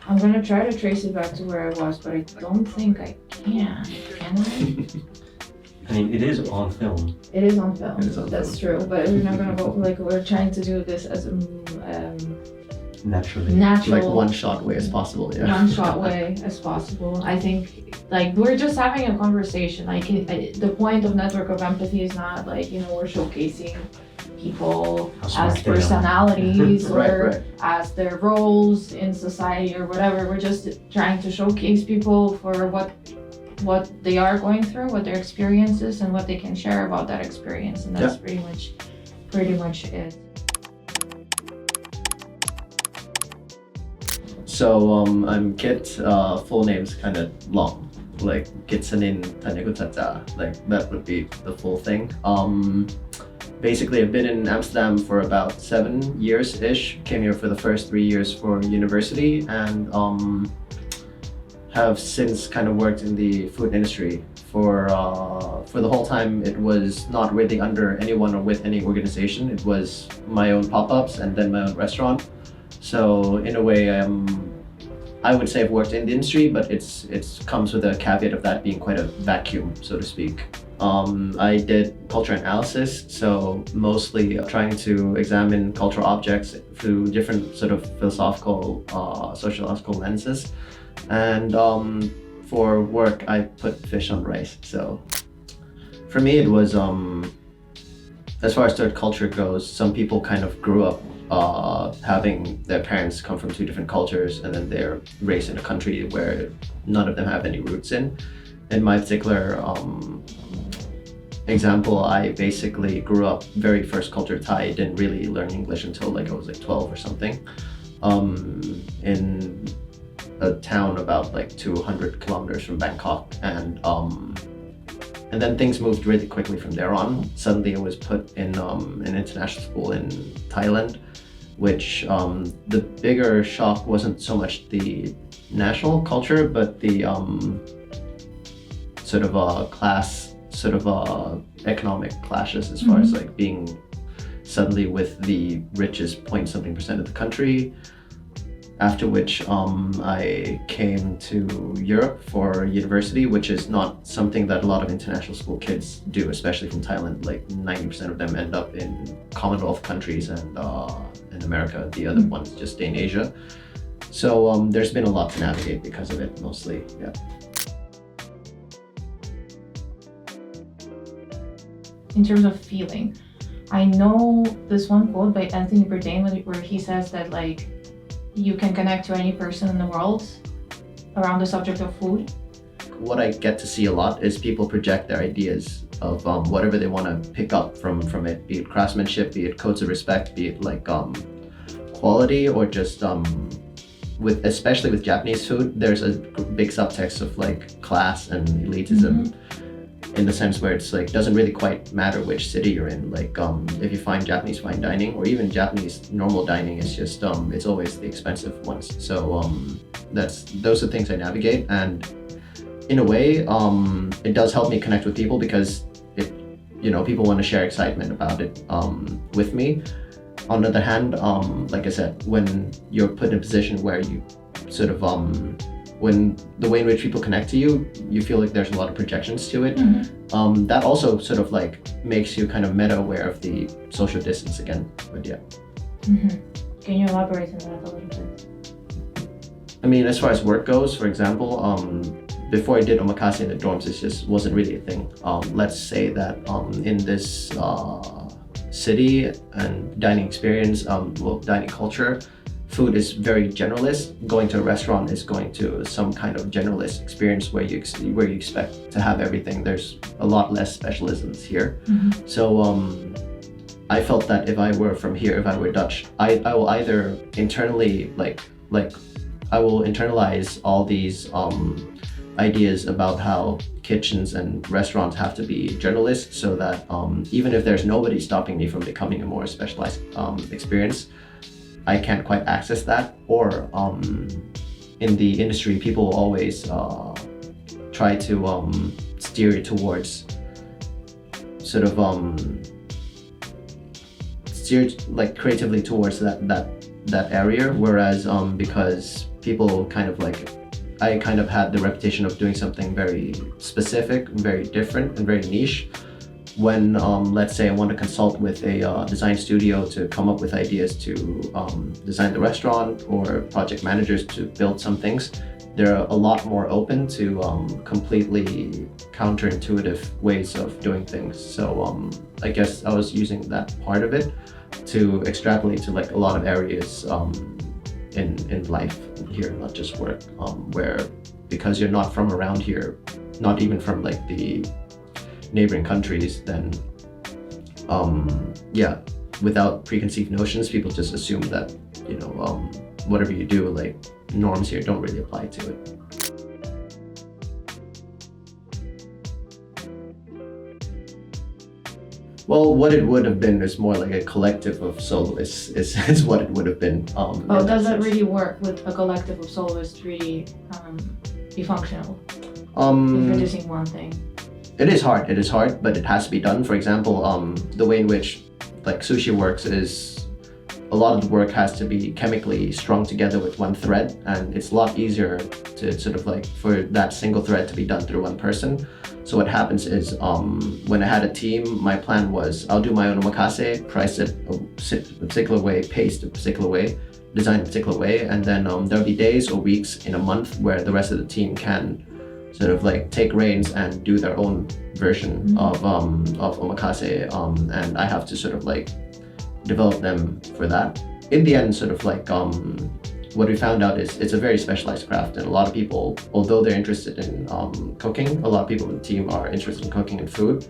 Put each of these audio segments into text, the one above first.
I'm gonna try to trace it back to where I was, but I don't think I can. Can I? I mean, it is on film. It is on film. It is on That's film. true, but we're not gonna go like we're trying to do this as a Naturally. natural, Like one shot way as possible, yeah. one shot way as possible. I think like we're just having a conversation. Like the point of Network of Empathy is not like, you know, we're showcasing people How smart as they are. personalities or Right. as their roles in society or whatever. We're just trying to showcase people for what they are going through, what their experience is, and what they can share about that experience, and that's pretty much it. So I'm Kit. Full name's kind of long, like Kitsanin Tanegutata. Like that would be the full thing. Basically, I've been in Amsterdam for about 7 years-ish. Came here for the first 3 years for university, and have since kind of worked in the food industry for the whole time. It was not really under anyone or with any organization. It was my own pop-ups and then my own restaurant. So in a way, I would say I've worked in the industry, but it's comes with a caveat of that being quite a vacuum, so to speak. I did culture analysis, so mostly trying to examine cultural objects through different sort of philosophical, sociological lenses. And for work, I put fish on rice. So for me, it was, as far as third culture goes, some people kind of grew up having their parents come from two different cultures, and then they're raised in a country where none of them have any roots in. In my particular example, I basically grew up very first culture Thai, didn't really learn English until like I was like 12 or something, in a town about like 200 kilometers from Bangkok, and then things moved really quickly from there on. Suddenly I was put in an international school in Thailand, which the bigger shock wasn't so much the national culture, but the sort of class, sort of economic clashes, as far as like being suddenly with the richest point something percent of the country. After which I came to Europe for university, which is not something that a lot of international school kids do, especially from Thailand. Like 90% of them end up in Commonwealth countries and in America. The other ones just stay in Asia. So there's been a lot to navigate because of it, mostly, yeah. In terms of feeling, I know this one quote by Anthony Bourdain where he says that like you can connect to any person in the world around the subject of food. What I get to see a lot is people project their ideas of whatever they want to pick up from it, be it craftsmanship, be it codes of respect, be it like quality, or just especially with Japanese food, there's a big subtext of like class and elitism. In the sense where it's like doesn't really quite matter which city you're in. Like if you find Japanese fine dining or even Japanese normal dining, it's just it's always the expensive ones. So those are things I navigate, and in a way it does help me connect with people because people want to share excitement about it with me. On the other hand, like I said, when you're put in a position where you sort of when the way in which people connect to you, you feel like there's a lot of projections to it. That also sort of like makes you kind of meta aware of the social distance again, but yeah. Can you elaborate on that a little bit? I mean, as far as work goes, for example, before I did Omakase in the dorms, it just wasn't really a thing. Let's say that in this city and dining experience, dining culture, food is very generalist. Going to a restaurant is going to some kind of generalist experience where you expect to have everything. There's a lot less specialisms here. So I felt that if I were from here, if I were Dutch, I will either internally like I will internalize all these ideas about how kitchens and restaurants have to be generalists, so that even if there's nobody stopping me from becoming a more specialized experience, I can't quite access that. Or in the industry, people always try to steer you towards sort of steer like creatively towards that area, whereas because people kind of like, I kind of had the reputation of doing something very specific, very different, and very niche. When, let's say I want to consult with a design studio to come up with ideas to design the restaurant, or project managers to build some things, they're a lot more open to completely counterintuitive ways of doing things. So I guess I was using that part of it to extrapolate to like a lot of areas in life here, not just work, where because you're not from around here, not even from like the neighboring countries, then yeah, without preconceived notions, people just assume that, you know, whatever you do, like norms here don't really apply to it. Well, what it would have been is more like a collective of soloists is what it would have been. Oh, does it really work with a collective of soloists really be functional? If you're just one thing. It is hard, but it has to be done. For example, the way in which like sushi works is a lot of the work has to be chemically strung together with one thread, and it's a lot easier to sort of like for that single thread to be done through one person. So what happens is when I had a team, my plan was I'll do my own omakase, price it a particular way, paste a particular way, design a particular way, and then there'll be days or weeks in a month where the rest of the team can sort of like take reins and do their own version of omakase, and I have to sort of like develop them for that. In the end, sort of like what we found out is it's a very specialized craft, and a lot of people, although they're interested in cooking, a lot of people in the team are interested in cooking and food,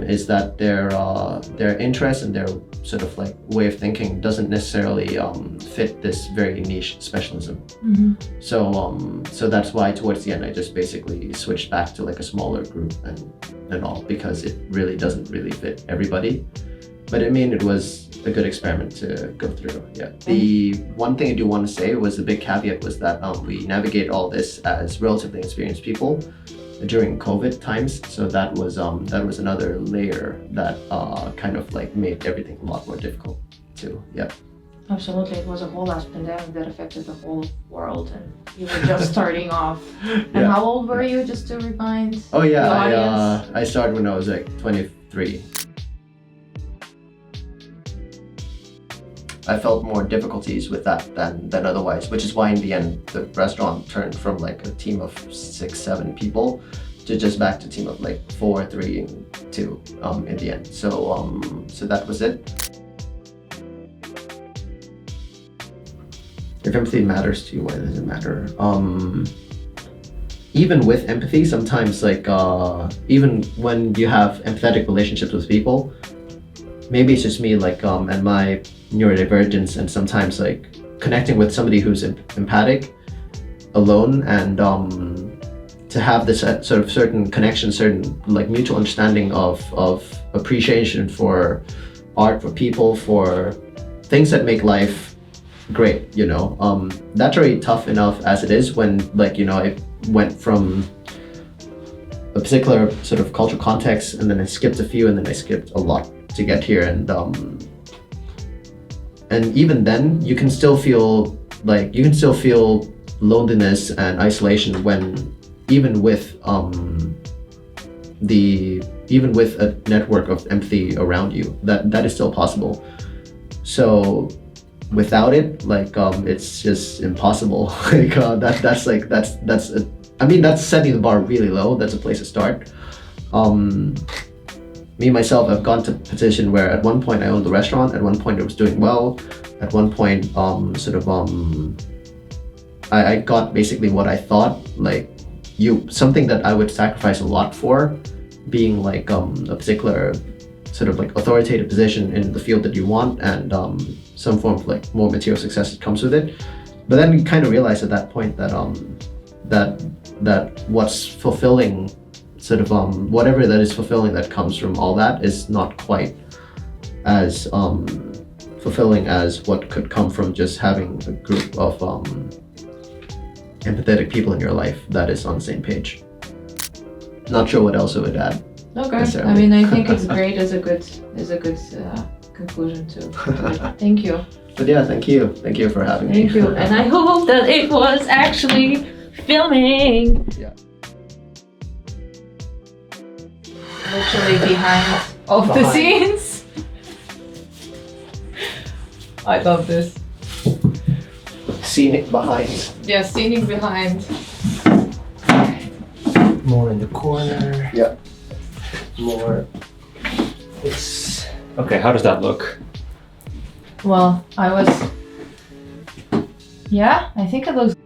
is that their interest and their sort of like way of thinking doesn't necessarily fit this very niche specialism. So that's why towards the end I just basically switched back to like a smaller group and all, because it really doesn't really fit everybody. But I mean, it was a good experiment to go through. Yeah. The one thing I do want to say was the big caveat was that we navigate all this as relatively experienced people during COVID times. So that was another layer that kind of like made everything a lot more difficult too. Yeah. Absolutely, it was a whole last pandemic that affected the whole world, and you were just starting off. And Yeah. how old were you, just to remind Oh yeah, the audience? I started when I was like 23. I felt more difficulties with that than otherwise, which is why in the end the restaurant turned from like a team of 6-7 people to just back to a team of like 4, 3, and 2 in the end. So that was it. If empathy matters to you, why does it matter? Even with empathy, sometimes like even when you have empathetic relationships with people, maybe it's just me, like and my neurodivergence, and sometimes like connecting with somebody who's empathic alone, and to have this sort of certain connection, certain like mutual understanding of appreciation for art, for people, for things that make life great, you know. That's already tough enough as it is when, like, you know, I went from a particular sort of cultural context, and then I skipped a few, and then I skipped a lot to get here, and even then you can still feel loneliness and isolation when even with a network of empathy around you, that is still possible. So without it, like it's just impossible. Like that's setting the bar really low. That's a place to start. Me myself, I've gone to a position where at one point I owned the restaurant, at one point it was doing well, at one point I got basically what I thought, like something that I would sacrifice a lot for, being like a particular sort of like authoritative position in the field that you want, and some form of like more material success that comes with it. But then you kind of realize at that point that that what's fulfilling, sort of whatever that is fulfilling that comes from all that is not quite as fulfilling as what could come from just having a group of empathetic people in your life that is on the same page. Not sure what else I would add. Okay, necessarily. I mean, I think it's great as a good conclusion to it. Thank you. But yeah, thank you for having me. Thank you, and I hope that it was actually filming. Yeah. Literally behind of the Behind. scenes. I love this. Scenic behind. Yeah, scenic behind. More in the corner. Yeah. More. It's. Okay, how does that look? Well, I think it looks